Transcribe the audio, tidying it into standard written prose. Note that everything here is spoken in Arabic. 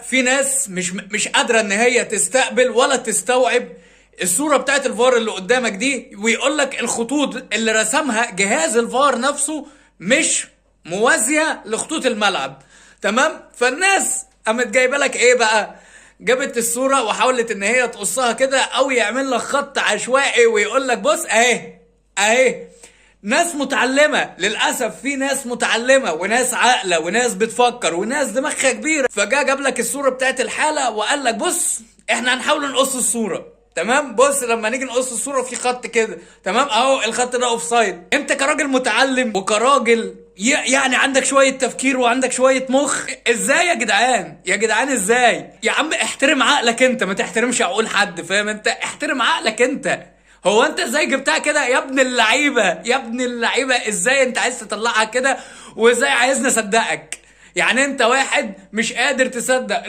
في ناس مش قادره ان هي تستقبل ولا تستوعب الصوره بتاعت الفار اللي قدامك دي، ويقول لك الخطوط اللي رسمها جهاز الفار نفسه مش موازيه لخطوط الملعب. تمام؟ فالناس قامت جايبه لك ايه بقى؟ جابت الصوره وحاولت ان هي تقصها كده، او يعمل لك خط عشوائي ويقول لك بص اهي اهي. ناس متعلمة للأسف، في ناس متعلمة وناس عاقلة وناس بتفكر وناس دماغها كبيرة، فجاء جاب لك الصورة بتاعت الحالة وقال لك بص احنا هنحاول نقص الصورة. تمام؟ بص لما نيجي نقص الصورة في خط كده، تمام، اهو الخط ده اوف سايد. انت كراجل متعلم وكراجل يعني عندك شوية تفكير وعندك شوية مخ، ازاي يا جدعان؟ يا جدعان ازاي؟ يا عم احترم عقلك انت، ما تحترمش عقول حد، فاهم انت؟ احترم عقلك انت. هو انت ازاي جبتها كده يا ابن اللعيبه؟ يا ابن اللعيبه ازاي انت عايز تطلعها كده؟ وازاي عايزني اصدقك؟ يعني انت واحد مش قادر تصدق